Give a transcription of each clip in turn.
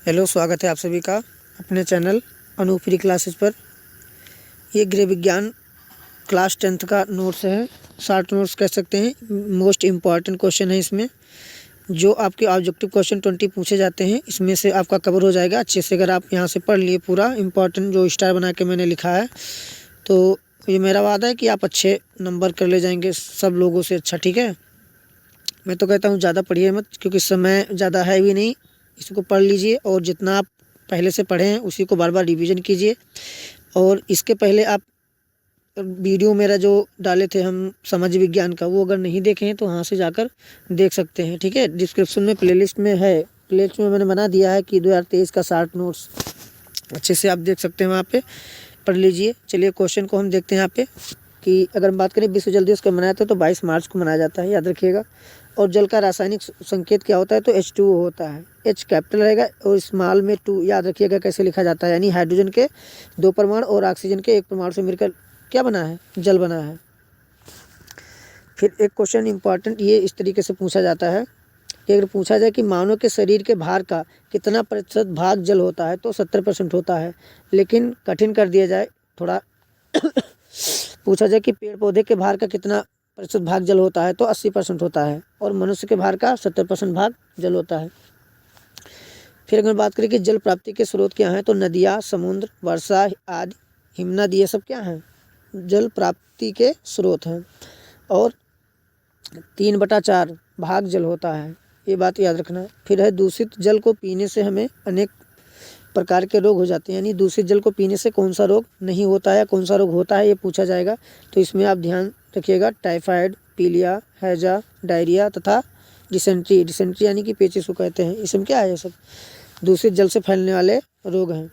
Hello, स्वागत है आप सभी का अपने चैनल अनूप फ्री क्लासेस पर। ये गृह विज्ञान क्लास 10th का नोट्स है, शॉर्ट नोट्स कह सकते हैं। मोस्ट इम्पॉर्टेंट क्वेश्चन है इसमें, जो आपके ऑब्जेक्टिव क्वेश्चन 20 पूछे जाते हैं, इसमें से आपका कवर हो जाएगा अच्छे से अगर आप यहाँ से पढ़ लिए पूरा इम्पॉर्टेंट जो स्टार बना के मैंने लिखा है। तो ये मेरा वादा है कि आप अच्छे नंबर कर ले जाएंगे सब लोगों से अच्छा, ठीक है। मैं तो कहता हूँ ज़्यादा पढ़िए मत, क्योंकि समय ज़्यादा है भी नहीं। इसको पढ़ लीजिए और जितना आप पहले से पढ़े हैं उसी को बार बार रिवीजन कीजिए। और इसके पहले आप वीडियो मेरा जो डाले थे हम समाज विज्ञान का, वो अगर नहीं देखे हैं तो वहाँ से जाकर देख सकते हैं, ठीक है। डिस्क्रिप्शन में प्लेलिस्ट में है, प्लेलिस्ट में मैंने बना दिया है कि 2023 का शॉर्ट नोट्स अच्छे से आप देख सकते हैं, वहाँ पे पढ़ लीजिए। चलिए क्वेश्चन को हम देखते हैं यहाँ पे कि अगर हम बात करें विश्व जल दिवस कब मनाया था, तो 22 मार्च को मनाया जाता है, याद रखिएगा। और जल का रासायनिक संकेत क्या होता है, तो H2O होता है। H कैपिटल रहेगा और स्मॉल में 2, याद रखिएगा कैसे लिखा जाता है। यानी हाइड्रोजन के 2 परमाणु और ऑक्सीजन के 1 परमाणु से मिलकर क्या बना है, जल बना है। फिर एक क्वेश्चन इंपॉर्टेंट ये इस तरीके से पूछा जाता है कि अगर पूछा जाए कि मानव के शरीर के भार का कितना प्रतिशत भाग जल होता है, तो 70% होता है। लेकिन कठिन कर दिया जाए थोड़ा पूछा जाए कि पेड़ पौधे के भार का कितना प्रतिशत भाग जल होता है, तो 80% होता है। और मनुष्य के भार का 70% भाग जल होता है। फिर अगर बात करें कि जल प्राप्ति के स्रोत क्या हैं, तो नदियाँ, समुद्र, वर्षा आदि, हिमनद, ये सब क्या हैं, जल प्राप्ति के स्रोत हैं। और 3/4 भाग जल होता है, ये बात याद रखना है। फिर है दूषित जल को पीने से हमें अनेक प्रकार के रोग हो जाते हैं। यानी दूषित जल को पीने से कौन सा रोग नहीं होता है, कौन सा रोग होता है, ये पूछा जाएगा। तो इसमें आप ध्यान रखिएगा, टाइफाइड, पीलिया, हैजा, डायरिया तथा डिसेंट्री। डिसेंट्री यानी कि पेचिश को कहते हैं। इसमें क्या है, ये सब दूषित जल से फैलने वाले रोग हैं।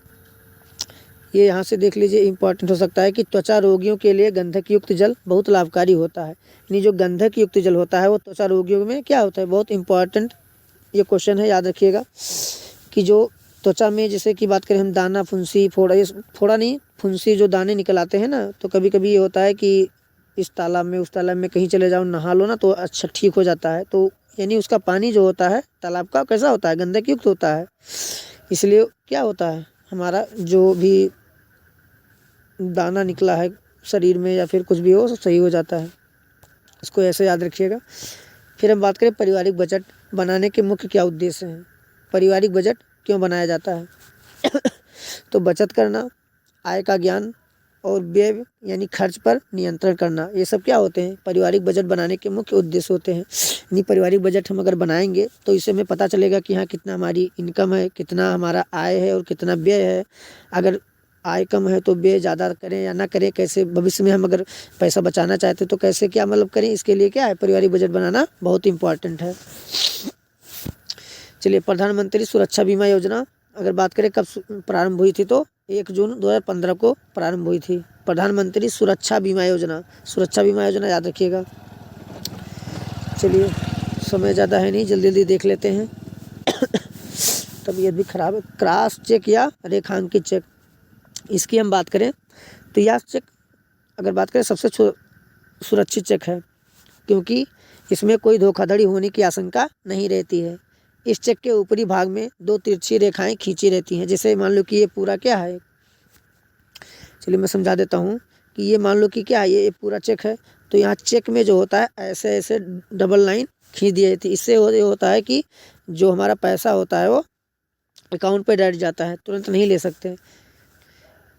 ये यहाँ से देख लीजिए, इंपॉर्टेंट हो सकता है कि त्वचा रोगियों के लिए गंधक युक्त जल बहुत लाभकारी होता है। यानी जो गंधक युक्त जल होता है वो त्वचा रोगियों में क्या होता है, बहुत इंपॉर्टेंट ये क्वेश्चन है, याद रखिएगा। कि जो त्वचा में जैसे कि बात करें हम दाना, फुंसी, फोड़ा, ये फोड़ा नहीं, फुंसी जो दाने निकल आते हैं ना, तो कभी कभी ये होता है कि इस तालाब में उस तालाब में कहीं चले जाओ, नहा लो ना, तो अच्छा ठीक हो जाता है। तो यानी उसका पानी जो होता है तालाब का कैसा होता है, गंधक युक्त होता है। इसलिए क्या होता है, हमारा जो भी दाना निकला है शरीर में या फिर कुछ भी हो, सही हो जाता है। इसको ऐसे याद रखिएगा। फिर हम बात करें पारिवारिक बजट बनाने के मुख्य क्या उद्देश्य हैं। पारिवारिक बजट क्यों बनाया जाता है तो बचत करना, आय का ज्ञान और व्यय यानी खर्च पर नियंत्रण करना, ये सब क्या होते हैं, पारिवारिक बजट बनाने के मुख्य उद्देश्य होते हैं। यानी पारिवारिक बजट हम अगर बनाएंगे तो इससे हमें पता चलेगा कि हाँ कितना हमारी इनकम है, कितना हमारा आय है और कितना व्यय है। अगर आय कम है तो व्यय ज़्यादा करें या ना करें, कैसे भविष्य में हम अगर पैसा बचाना चाहते हैं तो कैसे क्या मतलब करें, इसके लिए क्या है, पारिवारिक बजट बनाना बहुत इंपॉर्टेंट है। चलिए, प्रधानमंत्री सुरक्षा बीमा योजना अगर बात करें कब प्रारंभ हुई थी, तो 1 जून 2015 को प्रारंभ हुई थी। प्रधानमंत्री सुरक्षा बीमा योजना, सुरक्षा बीमा योजना याद रखिएगा। चलिए, समय ज़्यादा है नहीं, जल्दी जल्दी देख लेते हैं तबीयत भी खराब है। क्रॉस चेक या रेखांकित चेक, इसकी हम बात करें तो यह चेक अगर बात करें सबसे सुरक्षित चेक है, क्योंकि इसमें कोई धोखाधड़ी होने की आशंका नहीं रहती है। इस चेक के ऊपरी भाग में 2 तिरछी रेखाएं खींची रहती हैं। जैसे मान लो कि ये पूरा क्या है, चलिए मैं समझा देता हूँ कि ये मान लो कि क्या है, ये पूरा चेक है, तो यहाँ चेक में जो होता है ऐसे ऐसे डबल लाइन खींच दी जाती है। इससे ये होता है कि जो हमारा पैसा होता है वो अकाउंट पे डायरेक्ट जाता है, तुरंत नहीं ले सकते।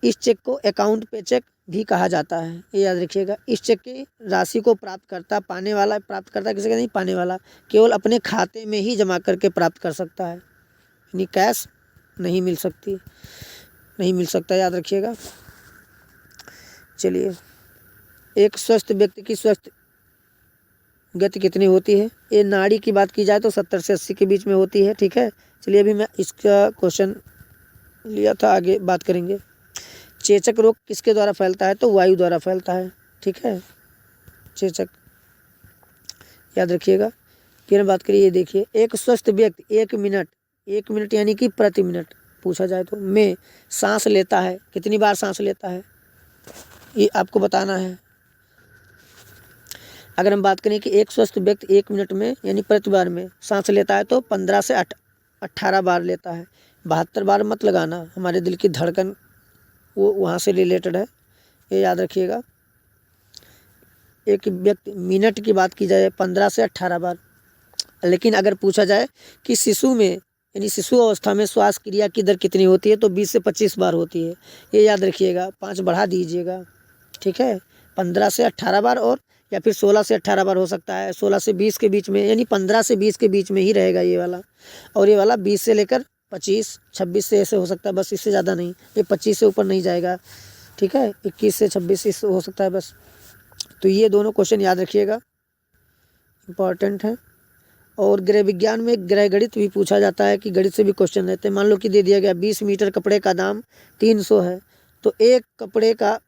इस चेक को अकाउंट पे चेक भी कहा जाता है, ये याद रखिएगा। इस चेक की राशि को प्राप्तकर्ता पाने वाला, प्राप्तकर्ता किसी का नहीं, पाने वाला केवल अपने खाते में ही जमा करके प्राप्त कर सकता है। यानी कैश नहीं मिल सकती, नहीं मिल सकता, याद रखिएगा। चलिए, एक स्वस्थ व्यक्ति की स्वस्थ गति कितनी होती है, ये नाड़ी की बात की जाए तो 70 से 80 के बीच में होती है, ठीक है। चलिए, अभी मैं इसका क्वेश्चन लिया था, आगे बात करेंगे। चेचक रोग किसके द्वारा फैलता है, तो वायु द्वारा फैलता है, ठीक है, चेचक याद रखिएगा। फिर हम बात करिए, ये देखिए, एक स्वस्थ व्यक्ति 1 मिनट यानी कि प्रति मिनट पूछा जाए तो में सांस लेता है, कितनी बार सांस लेता है, ये आपको बताना है। अगर हम बात करें कि एक स्वस्थ व्यक्ति 1 मिनट में यानी प्रति बार में सांस लेता है, तो 15 से 18 बार लेता है। 72 बार मत लगाना, हमारे दिल की धड़कन वो वहाँ से रिलेटेड है, ये याद रखिएगा। एक व्यक्ति मिनट की बात की जाए 15 से 18 बार। लेकिन अगर पूछा जाए कि शिशु में यानी शिशु अवस्था में श्वास क्रिया की दर कितनी होती है, तो 20 से 25 बार होती है, ये याद रखिएगा। 5 बढ़ा दीजिएगा, ठीक है। 15 से 18 बार और या फिर 16 से 18 बार हो सकता है, 16 से 20 के बीच में, यानी 15 से 20 के बीच में ही रहेगा ये वाला। और ये वाला 20 से लेकर 25, 26 से ऐसे हो सकता है, बस इससे ज़्यादा नहीं। ये 25 से ऊपर नहीं जाएगा, ठीक है। 21 से 26 इससे हो सकता है बस। तो ये दोनों क्वेश्चन याद रखिएगा, इम्पॉर्टेंट है। और गृह विज्ञान में गृह गणित भी पूछा जाता है, कि गणित से भी क्वेश्चन रहते हैं। मान लो कि दे दिया गया 20 मीटर कपड़े का दाम 300 है, तो एक कपड़े का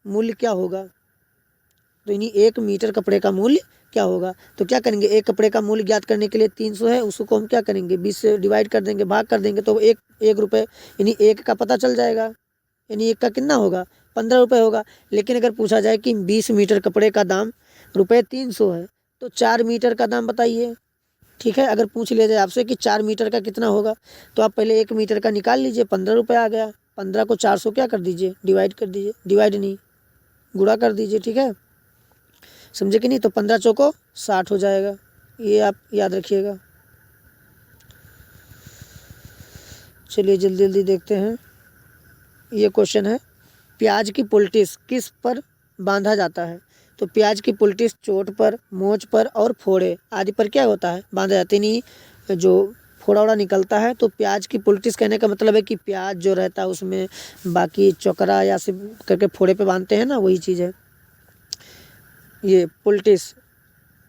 मूल्य क्या होगा, तो यानी 1 मीटर कपड़े का मूल्य क्या होगा। तो क्या करेंगे, एक कपड़े का मूल्य ज्ञात करने के लिए 300 है, उसको हम क्या करेंगे, 20 से डिवाइड कर देंगे, भाग कर देंगे, तो एक रुपये यानी एक का पता चल जाएगा, यानी एक का कितना होगा, 15 रुपये होगा। लेकिन अगर पूछा जाए कि 20 मीटर कपड़े का दाम रुपये 300 है, तो 4 मीटर का दाम बताइए, ठीक है। अगर पूछ लिया जाए आपसे कि 4 मीटर का कितना होगा, तो आप पहले 1 मीटर का निकाल लीजिए, 15 रुपये आ गया। 15 को 400 क्या कर दीजिए, डिवाइड कर दीजिए, डिवाइड नहीं गुणा कर दीजिए, ठीक है, समझे कि नहीं। तो 15 चौको 60 हो जाएगा, ये आप याद रखिएगा। चलिए जल्दी जल्दी देखते हैं। ये क्वेश्चन है, प्याज की पुलटिस किस पर बांधा जाता है। तो प्याज की पुलटिस चोट पर, मोच पर और फोड़े आदि पर क्या होता है, बांधा जाता है। नहीं जो फोड़ा वोड़ा निकलता है, तो प्याज की पुलटिस कहने का मतलब है कि प्याज जो रहता है उसमें बाकी चोकरा या से करके फोड़े पे बांधते हैं ना, वही चीज़ है ये पुलटिस।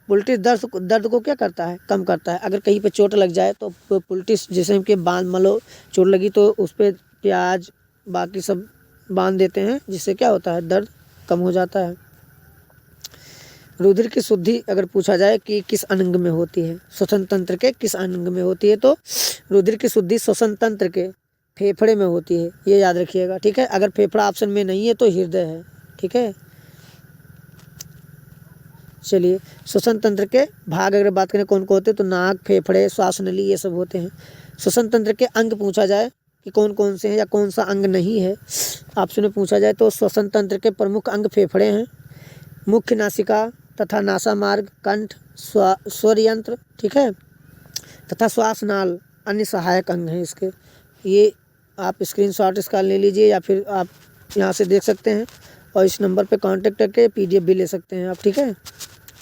पुलटिस दर्द को क्या करता है, कम करता है। अगर कहीं पे चोट लग जाए तो पुलटिस जैसे कि बांध, मान लो चोट लगी तो उस पर प्याज बाकी सब बांध देते हैं, जिससे क्या होता है, दर्द कम हो जाता है। रुधिर की शुद्धि अगर पूछा जाए कि किस अंग में होती है, श्वसन तंत्र के किस अंग में होती है, तो रुधिर की शुद्धि श्वसन तंत्र के फेफड़े में होती है, ये याद रखिएगा, ठीक है। अगर फेफड़ा ऑप्शन में नहीं है तो हृदय है, ठीक है। चलिए श्वसन तंत्र के भाग अगर बात करें कौन कौन होते हैं, तो नाक, फेफड़े, श्वास नली, ये सब होते हैं। श्वसन तंत्र के अंग पूछा जाए कि कौन कौन से हैं या कौन सा अंग नहीं है ऑप्शन में पूछा जाए, तो श्वसन तंत्र के प्रमुख अंग फेफड़े हैं, मुख्य नासिका तथा नासा मार्ग, कंठ, स्वर यंत्र, ठीक है, तथा श्वास नाल अन्य सहायक अंग हैं इसके। ये आप स्क्रीनशॉट इसका ले लीजिए, या फिर आप यहाँ से देख सकते हैं, और इस नंबर पे कांटेक्ट करके PDF भी ले सकते हैं आप, ठीक है,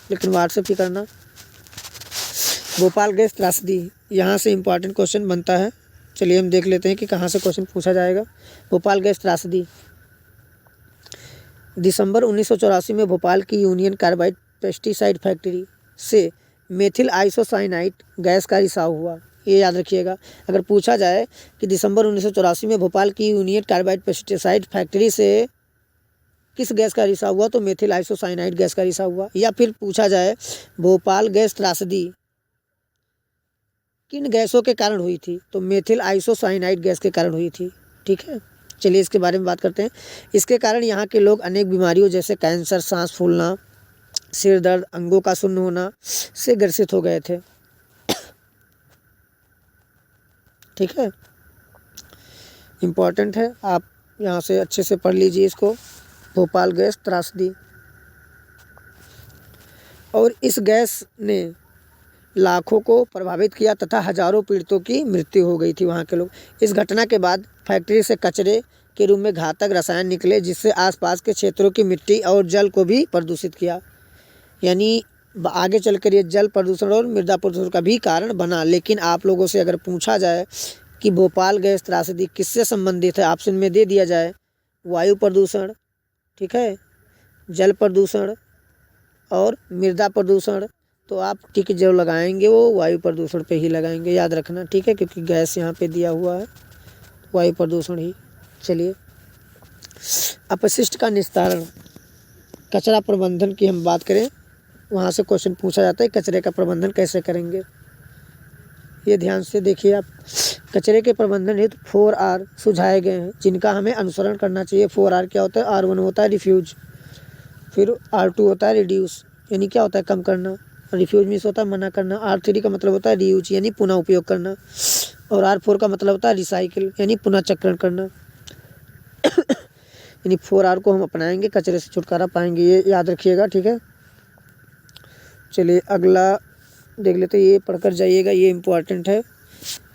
लेकिन व्हाट्सएप ही करना। भोपाल गैस त्रासदी, यहाँ से इम्पॉर्टेंट क्वेश्चन बनता है। चलिए हम देख लेते हैं कि कहाँ से क्वेश्चन पूछा जाएगा। भोपाल गैस त्रासदी, दिसंबर 1984 में भोपाल की यूनियन कार्बाइड पेस्टिसाइड फैक्ट्री से मेथिल आइसोसाइनाइड गैस का रिसाव हुआ, ये याद रखिएगा। अगर पूछा जाए कि दिसंबर 1984 में भोपाल की यूनियन कार्बाइड पेस्टिसाइड फैक्ट्री से किस गैस का रिसाव हुआ, तो मेथिल आइसोसाइनाइड गैस का रिसाव हुआ। या फिर पूछा जाए भोपाल गैस त्रासदी किन गैसों के कारण हुई थी, तो मेथिल आइसोसाइनाइड गैस के कारण हुई थी, ठीक है। चलिए इसके बारे में बात करते हैं। इसके कारण यहाँ के लोग अनेक बीमारियों जैसे कैंसर, सांस फूलना, सिर दर्द, अंगों का शून्य होना से ग्रसित हो गए थे, ठीक है, इम्पॉर्टेंट है, आप यहाँ से अच्छे से पढ़ लीजिए इसको, भोपाल गैस त्रासदी। और इस गैस ने लाखों को प्रभावित किया तथा हजारों पीड़ितों की मृत्यु हो गई थी वहाँ के लोग। इस घटना के बाद फैक्ट्री से कचरे के रूप में घातक रसायन निकले, जिससे आसपास के क्षेत्रों की मिट्टी और जल को भी प्रदूषित किया। यानी आगे चलकर ये जल प्रदूषण और मृदा प्रदूषण का भी कारण बना। लेकिन आप लोगों से अगर पूछा जाए कि भोपाल गैस त्रासदी किससे संबंधित है, ऑप्शन में दे दिया जाए वायु प्रदूषण, ठीक है, जल प्रदूषण और मृदा प्रदूषण, तो आप टिक जो लगाएंगे वो वायु प्रदूषण पे ही लगाएंगे, याद रखना, ठीक है, क्योंकि गैस यहाँ पे दिया हुआ है वायु प्रदूषण ही। चलिए अपशिष्ट का निस्तारण, कचरा प्रबंधन की हम बात करें, वहाँ से क्वेश्चन पूछा जाता है कचरे का प्रबंधन कैसे करेंगे, ये ध्यान से देखिए आप। कचरे के प्रबंधन हेतु 4R सुझाए गए हैं, जिनका हमें अनुसरण करना चाहिए। 4R क्या होता है, R1 होता है रिफ्यूज, फिर R2 होता है रिड्यूस, यानी क्या होता है कम करना, रिफ्यूज मीन्स होता है मना करना, R3 का मतलब होता है रीयूज, यानी पुनः उपयोग करना, और R4 का मतलब होता है रिसाइकिल, यानी पुनः चक्रण करना। यानी 4R को हम अपनाएंगे, कचरे से छुटकारा पाएंगे, ये याद रखिएगा, ठीक है। चलिए अगला देख लेते हैं, ये पढ़कर जाइएगा, ये इम्पोर्टेंट है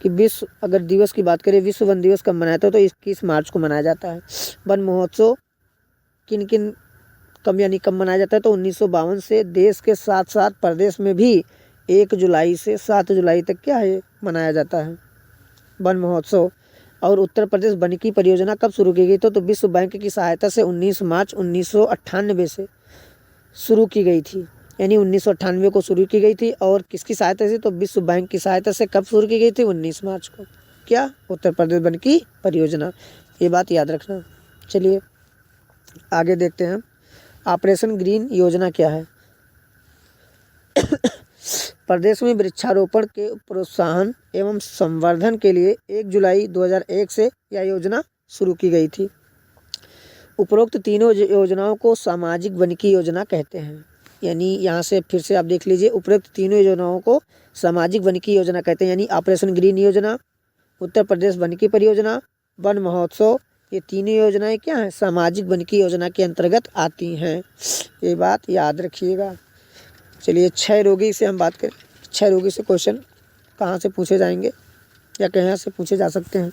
कि विश्व, अगर दिवस की बात करें, विश्व वन दिवस कब मनाया था, तो 21 मार्च को मनाया जाता है। वन महोत्सव किन किन कब यानी कब मनाया जाता है, तो 1952 से देश के साथ साथ प्रदेश में भी 1 जुलाई से 7 जुलाई तक क्या है मनाया जाता है वन महोत्सव। और उत्तर प्रदेश वानिकी परियोजना कब शुरू की गई तो विश्व बैंक की सहायता से 19 मार्च 1998 से शुरू की गई थी, यानी 1998 को शुरू की गई थी। और किसकी सहायता से, तो विश्व बैंक की सहायता से कब शुरू की गई थी, 19 मार्च को, क्या, उत्तर प्रदेश वानिकी परियोजना, ये बात याद रखना। चलिए आगे देखते हैं, ऑपरेशन ग्रीन योजना क्या है। प्रदेश में वृक्षारोपण के प्रोत्साहन एवं संवर्धन के लिए 1 जुलाई 2001 से यह योजना शुरू की गई थी। उपरोक्त तीनों योजनाओं को सामाजिक वानिकी योजना कहते हैं, यानी यहाँ से फिर से आप देख लीजिए, उपरोक्त तीनों योजनाओं को सामाजिक वानिकी योजना कहते हैं, यानी ऑपरेशन ग्रीन योजना, उत्तर प्रदेश वानिकी परियोजना, वन महोत्सव, ये तीनों योजनाएं क्या हैं, सामाजिक वानिकी योजना के अंतर्गत आती हैं, ये बात याद रखिएगा। चलिए क्षय रोगी से हम बात करें, क्षय रोगी से क्वेश्चन कहाँ से पूछे जाएंगे या कहाँ से पूछे जा सकते हैं।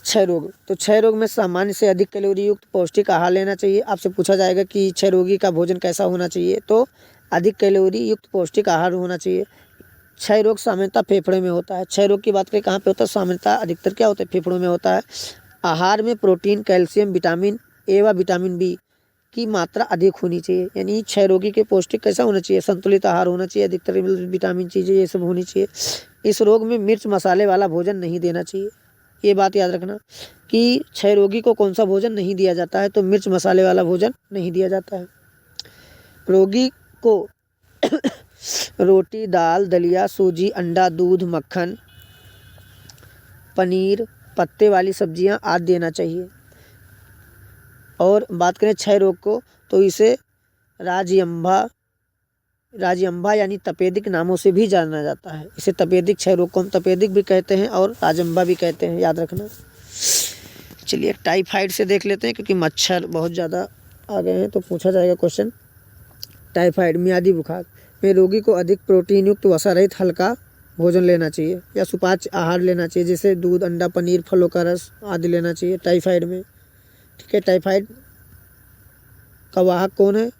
क्षय रोग, तो क्षय रोग में सामान्य से अधिक कैलोरी युक्त पौष्टिक आहार लेना चाहिए। आपसे पूछा जाएगा कि क्षय रोगी का भोजन कैसा होना चाहिए, तो अधिक कैलोरी युक्त पौष्टिक आहार होना चाहिए। क्षय रोग सामान्यतः फेफड़े में होता है। क्षय रोग की बात करें कहाँ पे होता है, सामान्यतः अधिकतर क्या होता है, फेफड़ों में होता है। आहार में प्रोटीन, कैल्शियम, विटामिन ए व विटामिन बी की मात्रा अधिक होनी चाहिए, यानी क्षय रोगी के पौष्टिक कैसा होना चाहिए, संतुलित आहार होना चाहिए, अधिकतर विटामिन चीज़ें ये सब होनी चाहिए। इस रोग में मिर्च मसाले वाला भोजन नहीं देना चाहिए, ये बात याद रखना कि क्षय रोगी को कौन सा भोजन नहीं दिया जाता है, तो मिर्च मसाले वाला भोजन नहीं दिया जाता है। रोगी को रोटी, दाल, दलिया, सूजी, अंडा, दूध, मक्खन, पनीर, पत्ते वाली सब्जियां आदि देना चाहिए। और बात करें क्षय रोग को, तो इसे राजयंभा यानी तपेदिक नामों से भी जाना जाता है। इसे तपेदिक, क्षय रोग को हम तपेदिक भी कहते हैं और राजयंभा भी कहते हैं, याद रखना। चलिए टाइफाइड से देख लेते हैं, क्योंकि मच्छर बहुत ज़्यादा आ गए हैं तो पूछा जाएगा क्वेश्चन। टाइफाइड मियादी बुखार में रोगी को अधिक प्रोटीन युक्त वसा रहित हल्का भोजन लेना चाहिए या सुपाच्य आहार लेना चाहिए, जैसे दूध, अंडा, पनीर, फलों का रस आदि लेना चाहिए टाइफाइड में, ठीक है। टाइफाइड का वाहक कौन है,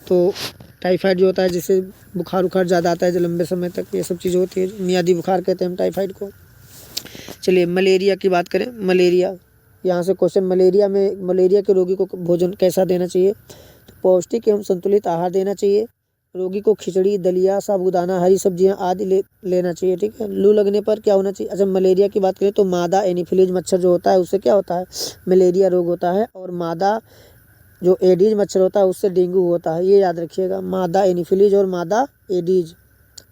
तो टाइफाइड जो होता है जिससे बुखार ज़्यादा आता है जो लंबे समय तक, ये सब चीज़ें होती है, मियादी बुखार कहते हैं हम टाइफाइड को। चलिए मलेरिया की बात करें, मलेरिया, यहाँ से क्वेश्चन, मलेरिया के रोगी को भोजन कैसा देना चाहिए, तो पौष्टिक एवं संतुलित आहार देना चाहिए। रोगी को खिचड़ी, दलिया, साबूदाना, हरी सब्जियां आदि लेना चाहिए, ठीक है। लू लगने पर क्या होना चाहिए, अच्छा मलेरिया की बात करें तो मादा एनीफिलीज मच्छर जो होता है उससे क्या होता है, मलेरिया रोग होता है। और मादा जो एडीज मच्छर होता है उससे डेंगू होता है, ये याद रखिएगा। मादा एनीफिलीज और मादा एडीज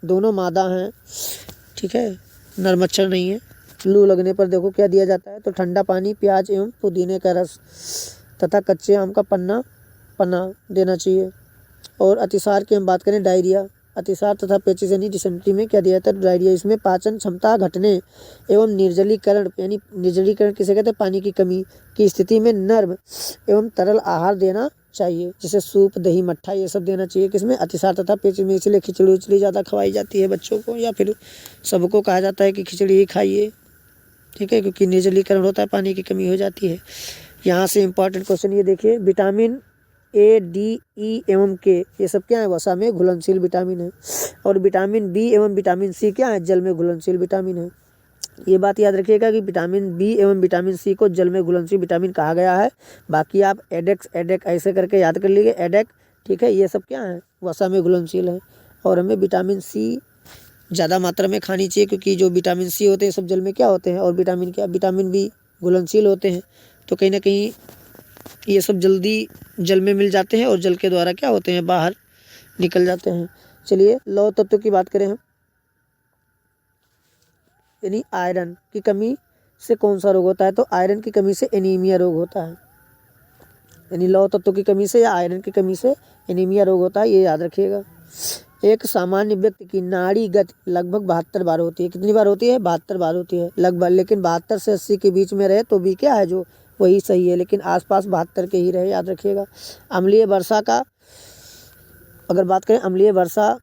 दोनों मादा हैं, ठीक है, नर मच्छर नहीं है। लू लगने पर देखो क्या दिया जाता है, तो ठंडा पानी, प्याज एवं पुदीने का रस तथा कच्चे आम का पन्ना देना चाहिए। और अतिसार की हम बात करें, डायरिया, अतिसार तथा पेचिश यानी डिसेंट्री में क्या दिया जाता है, डायरिया। इसमें पाचन क्षमता घटने एवं निर्जलीकरण, यानी निर्जलीकरण किसे कहते हैं, पानी की कमी की स्थिति में नर्म एवं तरल आहार देना चाहिए, जैसे सूप, दही, मट्ठा, ये सब देना चाहिए। किसमें, अतिसार तथा पेचिश में। इसलिए खिचड़ी उचड़ी ज़्यादा खवाई जाती है बच्चों को, या फिर सबको कहा जाता है कि खिचड़ी ही खाइए, ठीक है, क्योंकि निर्जलीकरण होता है, पानी की कमी हो जाती है। यहाँ से इम्पॉर्टेंट क्वेश्चन ये देखिए, विटामिन ए, डी, ई एवं के, ये सब क्या है, वसा में घुलनशील विटामिन है। और विटामिन बी एवं विटामिन सी क्या है, जल में घुलनशील विटामिन है। ये बात याद रखिएगा कि विटामिन बी एवं विटामिन सी को जल में घुलनशील विटामिन कहा गया है। बाकी आप एडेक ऐसे करके याद कर लीजिए, एडेक, ठीक है, ये सब क्या है, वसा में घुलनशील है। और हमें विटामिन सी ज़्यादा मात्रा में खानी चाहिए, क्योंकि जो विटामिन सी होते हैं सब जल में क्या होते हैं, और विटामिन बी घुलनशील होते हैं, तो कहीं ना कहीं ये सब जल्दी जल में मिल जाते हैं और जल के द्वारा क्या होते हैं, बाहर निकल जाते हैं। चलिए लौह तत्व की बात करें हम, यानी आयरन की कमी से कौन सा रोग होता है, तो आयरन की कमी से एनीमिया रोग होता है, यानी लौह तत्व की कमी से या आयरन की कमी से एनीमिया रोग होता है, ये याद रखिएगा। एक सामान्य व्यक्ति की नाड़ी गति लगभग 72 बार होती है। कितनी बार होती है? 72 बार होती है लगभग। लेकिन 72 से 80 के बीच में रहे तो भी क्या है, जो वही सही है, लेकिन आसपास 72 के ही रहे, याद रखिएगा। अम्लीय वर्षा का अगर बात करें, अम्लीय वर्षा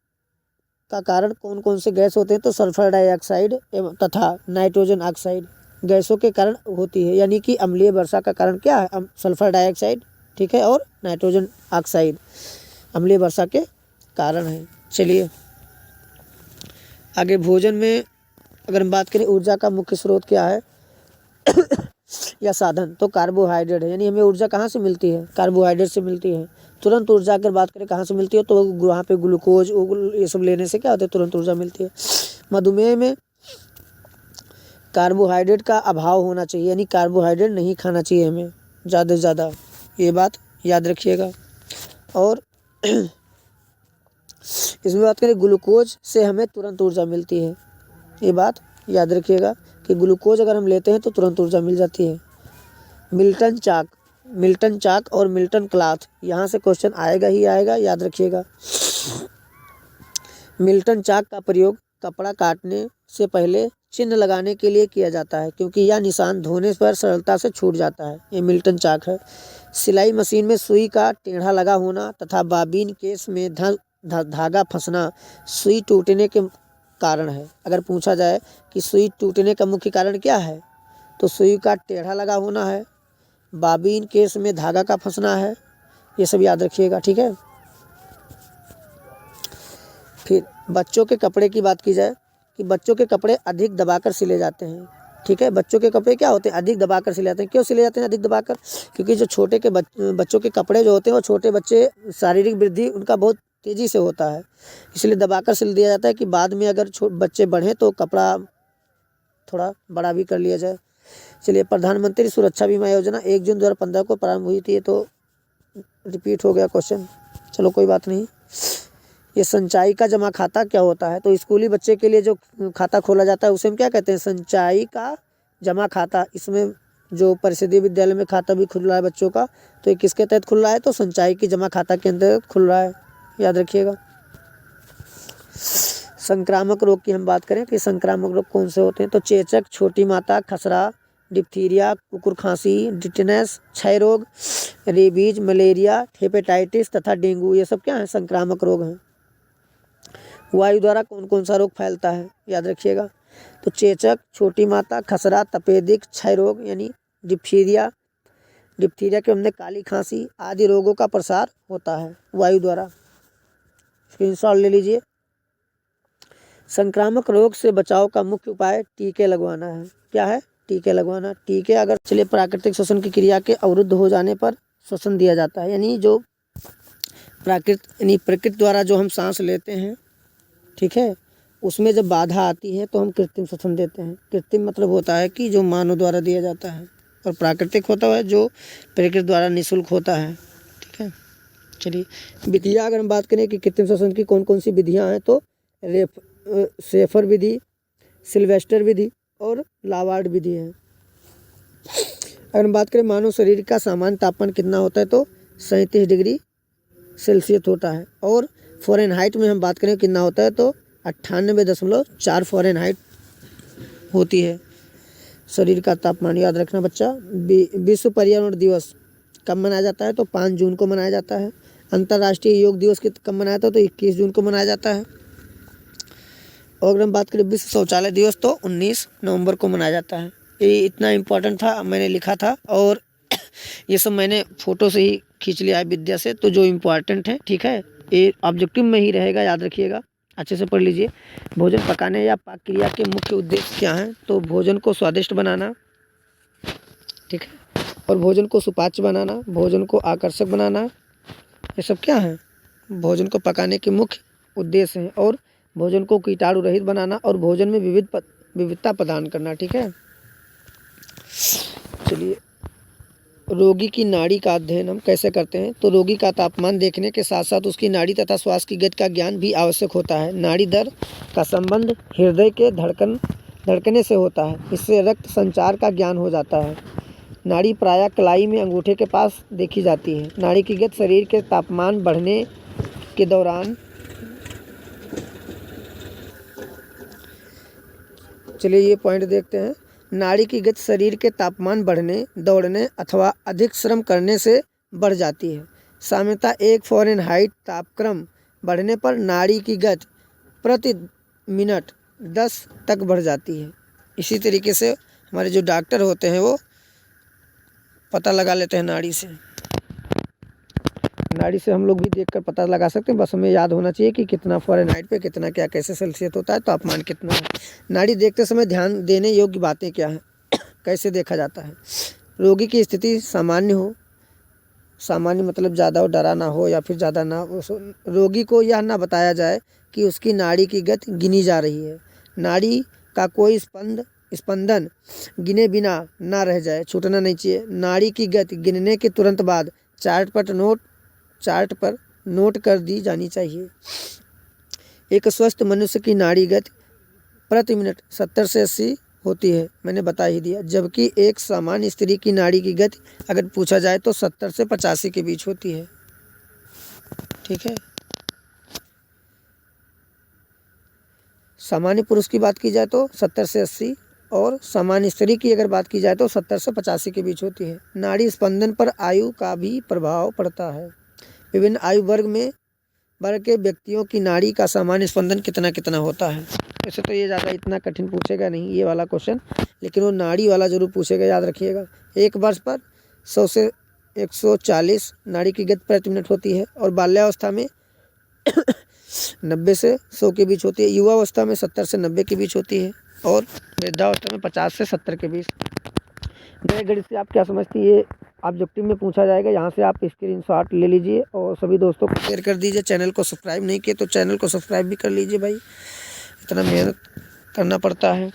का कारण कौन कौन से गैस होते हैं, तो सल्फर डाइऑक्साइड एवं तथा नाइट्रोजन ऑक्साइड गैसों के कारण होती है। यानी कि अम्लीय वर्षा का कारण क्या है? सल्फर डाइऑक्साइड, ठीक है, और नाइट्रोजन ऑक्साइड अम्लीय वर्षा के कारण है। चलिए आगे, भोजन में अगर हम बात करें ऊर्जा का मुख्य स्रोत क्या है या साधन, तो कार्बोहाइड्रेट है। यानी हमें ऊर्जा कहाँ से मिलती है? कार्बोहाइड्रेट से मिलती है। तुरंत ऊर्जा अगर बात करें कहाँ से मिलती है, तो वहाँ पे ग्लूकोज ये सब लेने से क्या होता है? तुरंत ऊर्जा मिलती है। मधुमेह में कार्बोहाइड्रेट का अभाव होना चाहिए, यानी कार्बोहाइड्रेट नहीं खाना चाहिए हमें ज़्यादा से ज़्यादा, ये बात याद रखिएगा। और इसमें बात करें ग्लूकोज से हमें तुरंत ऊर्जा मिलती है, ये बात याद रखिएगा कि ग्लूकोज अगर हम लेते हैं तो तुरंत ऊर्जा मिल जाती है। मिल्टन चाक और मिल्टन क्लॉथ, यहाँ से क्वेश्चन आएगा ही आएगा, याद रखिएगा। मिल्टन चाक का प्रयोग कपड़ा काटने से पहले चिन्ह लगाने के लिए किया जाता है, क्योंकि यह निशान धोने पर सरलता से छूट जाता है। ये मिल्टन चाक है। सिलाई मशीन में सुई का टेढ़ा लगा होना तथा बाबीन केस में धागा फंसना सुई टूटने के कारण है। अगर पूछा जाए कि सुई टूटने का मुख्य कारण क्या है, तो सुई का टेढ़ा लगा होना है, बाबीन केस में धागा का फंसना है, ये सब याद रखिएगा, ठीक है। फिर बच्चों के कपड़े की बात की जाए कि बच्चों के कपड़े अधिक दबाकर सिले जाते हैं, ठीक है। बच्चों के कपड़े क्या होते हैं? अधिक दबाकर सिले जाते हैं। क्यों सिले जाते हैं अधिक दबाकर? क्योंकि जो छोटे के बच्चों के कपड़े जो होते हैं, वो छोटे बच्चे शारीरिक वृद्धि उनका बहुत तेज़ी से होता है, इसलिए दबाकर सिल दिया जाता है कि बाद में अगर बच्चे बढ़ें तो कपड़ा थोड़ा बड़ा भी कर लिया जाए। चलिए, प्रधानमंत्री सुरक्षा बीमा योजना 1 जून 2015 को प्रारंभ हुई थी, तो रिपीट हो गया क्वेश्चन, चलो कोई बात नहीं। ये संचयी का जमा खाता क्या होता है? तो स्कूली बच्चे के लिए जो खाता खोला जाता है उसे हम क्या कहते हैं? संचयी का जमा खाता। इसमें जो परिषदीय विद्यालय में खाता भी खुल रहा है बच्चों का, तो ये किसके तहत खुल रहा है? तो संचयी की जमा खाता के अंतर्गत खुल रहा है, याद रखिएगा। संक्रामक रोग की हम बात करें कि संक्रामक रोग कौन से होते हैं, तो चेचक, छोटी माता, खसरा, डिप्थीरिया, कुकुर खांसी, टिटेनस, क्षय रोग, रेबीज, मलेरिया, हेपेटाइटिस तथा डेंगू, ये सब क्या है? संक्रामक रोग हैं। वायु द्वारा कौन कौन सा रोग फैलता है, याद रखिएगा। तो चेचक, छोटी माता, खसरा, तपेदिक, क्षय रोग यानी डिप्थीरिया के अंदर काली खांसी आदि रोगों का प्रसार होता है वायु द्वारा। स्क्रीनशॉट ले लीजिए। संक्रामक रोग से बचाव का मुख्य उपाय टीके लगवाना है। क्या है? टीके लगवाना। टीके अगर चलिए, प्राकृतिक श्वसन की क्रिया के अवरुद्ध हो जाने पर श्वसन दिया जाता है, यानी जो प्रकृति द्वारा जो हम सांस लेते हैं, ठीक है, उसमें जब बाधा आती है तो हम कृत्रिम श्वसन देते हैं। कृत्रिम मतलब होता है कि जो मानव द्वारा दिया जाता है, और प्राकृतिक होता है जो प्रकृति द्वारा निःशुल्क होता है, ठीक है। चलिए, विधियाँ अगर हम बात करें कि कृत्रिम श्वसन की कौन कौन सी विधियाँ हैं, तो शेफर विधि, सिल्वेस्टर विधि और लावार्ड विधि है। अगर हम बात करें मानव शरीर का सामान्य तापमान कितना होता है, तो 37 डिग्री सेल्सियस होता है, और फ़ारेनहाइट में हम बात करें कितना होता है, तो 98.4 फ़ारेनहाइट होती है शरीर का तापमान, याद रखना बच्चा। विश्व पर्यावरण दिवस कब मनाया जाता है, तो 5 जून को मनाया जाता है। अंतर्राष्ट्रीय योग दिवस कब मनाया था, तो 21 जून को मनाया जाता है। और अगर हम बात करें विश्व शौचालय दिवस, तो 19 नवंबर को मनाया जाता है। ये इतना इम्पोर्टेंट था, मैंने लिखा था, और ये सब मैंने फ़ोटो से ही खींच लिया है विद्या से, तो जो इम्पोर्टेंट है, ठीक है, ये ऑब्जेक्टिव में ही रहेगा, याद रखिएगा, अच्छे से पढ़ लीजिए। भोजन पकाने या पाक क्रिया के मुख्य उद्देश्य क्या हैं, तो भोजन को स्वादिष्ट बनाना, ठीक है, और भोजन को सुपाच्य बनाना, भोजन को आकर्षक बनाना, ये सब क्या है? भोजन को पकाने के मुख्य उद्देश्य हैं। और भोजन को कीटाणु रहित बनाना, और भोजन में विविधता प्रदान करना, ठीक है। चलिए, रोगी की नाड़ी का अध्ययन हम कैसे करते हैं, तो रोगी का तापमान देखने के साथ साथ उसकी नाड़ी तथा श्वास की गति का ज्ञान भी आवश्यक होता है। नाड़ी दर का संबंध हृदय के धड़कने से होता है, इससे रक्त संचार का ज्ञान हो जाता है। नाड़ी प्रायः कलाई में अंगूठे के पास देखी जाती है। नाड़ी की गति शरीर के तापमान बढ़ने के दौरान चलिए ये पॉइंट देखते हैं। नाड़ी की गति शरीर के तापमान बढ़ने, दौड़ने अथवा अधिक श्रम करने से बढ़ जाती है। सामान्यतः 1 फ़ारेनहाइट तापक्रम बढ़ने पर नाड़ी की गति प्रति मिनट 10 तक बढ़ जाती है। इसी तरीके से हमारे जो डॉक्टर होते हैं वो पता लगा लेते हैं नाड़ी से। नाड़ी से हम लोग भी देखकर पता लगा सकते हैं, बस हमें याद होना चाहिए कि कितना फ़ारेनहाइट पे कितना क्या कैसे सेल्सियस होता है, तापमान कितना है। नाड़ी देखते समय ध्यान देने योग्य बातें क्या हैं, कैसे देखा जाता है। रोगी की स्थिति सामान्य हो, सामान्य मतलब ज़्यादा हो, डरा ना हो या फिर ज़्यादा ना हो। रोगी को यह ना बताया जाए कि उसकी नाड़ी की गति गिनी जा रही है। नाड़ी का कोई स्पंदन गिने बिना ना रह जाए, छूटना नहीं चाहिए। नाड़ी की गति गिनने के तुरंत बाद चार्ट पर नोट कर दी जानी चाहिए। एक स्वस्थ मनुष्य की नाड़ी गति प्रति मिनट 70 से 80 होती है, मैंने बता ही दिया। जबकि एक सामान्य स्त्री की नाड़ी की गति अगर पूछा जाए तो 70 से 85 के बीच होती है। ठीक है। सामान्य पुरुष की बात की जाए तो 70 से 80 और सामान्य स्त्री की अगर बात की जाए तो 70 से 85 के बीच होती है। नाड़ी स्पंदन पर आयु का भी प्रभाव पड़ता है। विभिन्न आयु वर्ग के व्यक्तियों की नाड़ी का सामान्य स्पंदन कितना कितना होता है। वैसे तो ये ज़्यादा इतना कठिन पूछेगा नहीं ये वाला क्वेश्चन, लेकिन वो नाड़ी वाला ज़रूर पूछेगा, याद रखिएगा। एक वर्ष पर 100 से 140 नाड़ी की गति प्रति मिनट होती है और बाल्यावस्था में 90 से 100 के बीच होती है। युवावस्था में 70 से 90 के बीच होती है और वृद्धावस्था में 50 से 70 के बीच। ग्रह गणित से आप क्या समझती है, ये ऑब्जेक्टिव में पूछा जाएगा। यहाँ से आप स्क्रीनशॉट ले लीजिए और सभी दोस्तों को शेयर कर दीजिए। चैनल को सब्सक्राइब नहीं किए तो चैनल को सब्सक्राइब भी कर लीजिए भाई, इतना मेहनत करना पड़ता है।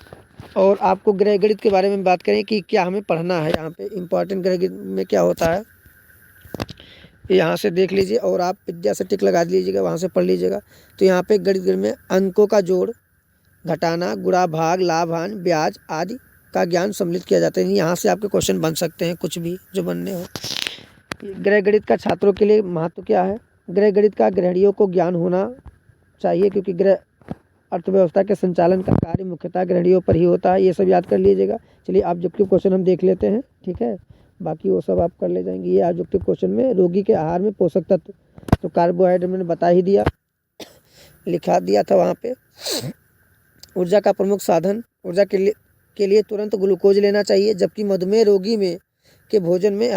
और आपको ग्रह गणित के बारे में बात करें कि क्या हमें पढ़ना है। यहाँ पे इम्पॉर्टेंट ग्रह गणित में क्या होता है यहाँ से देख लीजिए और आप विद्या से टिक लगा लीजिएगा, वहाँ से पढ़ लीजिएगा। तो यहाँ पे गणित में अंकों का जोड़, घटाना, गुणा, भाग, लाभ, हानि, ब्याज आदि का ज्ञान सम्मिलित किया जाता है। यहाँ से आपके क्वेश्चन बन सकते हैं, कुछ भी जो बनने हो। ग्रह गणित का छात्रों के लिए महत्व क्या है। ग्रह गणित का गृहिणियों को ज्ञान होना चाहिए, क्योंकि ग्रह अर्थव्यवस्था के संचालन का कार्य मुख्यतः गृहिणियों पर ही होता है। ये सब याद कर लीजिएगा। चलिए ऑब्जेक्टिव क्वेश्चन हम देख लेते हैं, ठीक है। बाकी वो सब आप कर ले जाएंगे। ये ऑब्जेक्टिव क्वेश्चन में रोगी के आहार में पोषक तत्व, तो कार्बोहाइड्रेट मैंने बता ही दिया, लिखा दिया था वहाँ पे। ऊर्जा का प्रमुख साधन, ऊर्जा के लिए तुरंत ग्लूकोज लेना चाहिए, जबकि मधुमेह रोगी में के भोजन में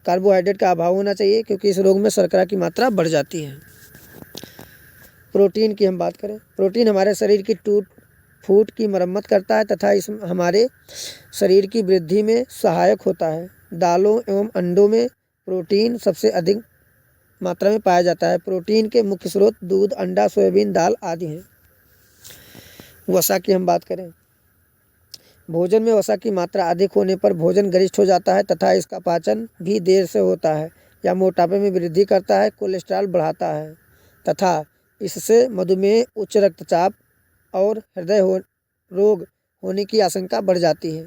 कार्बोहाइड्रेट का अभाव होना चाहिए, क्योंकि इस रोग में शर्करा की मात्रा बढ़ जाती है। प्रोटीन की हम बात करें, प्रोटीन हमारे शरीर की टूट फूट की मरम्मत करता है तथा इस हमारे शरीर की वृद्धि में सहायक होता है। दालों एवं अंडों में प्रोटीन सबसे अधिक मात्रा में पाया जाता है। प्रोटीन के मुख्य स्रोत दूध, अंडा, सोयाबीन, दाल आदि हैं। वसा की हम बात करें, भोजन में वसा की मात्रा अधिक होने पर भोजन गरिष्ठ हो जाता है तथा इसका पाचन भी देर से होता है। यह मोटापे में वृद्धि करता है, कोलेस्ट्रॉल बढ़ाता है तथा इससे मधुमेह, उच्च रक्तचाप और हृदय रोग होने की आशंका बढ़ जाती है।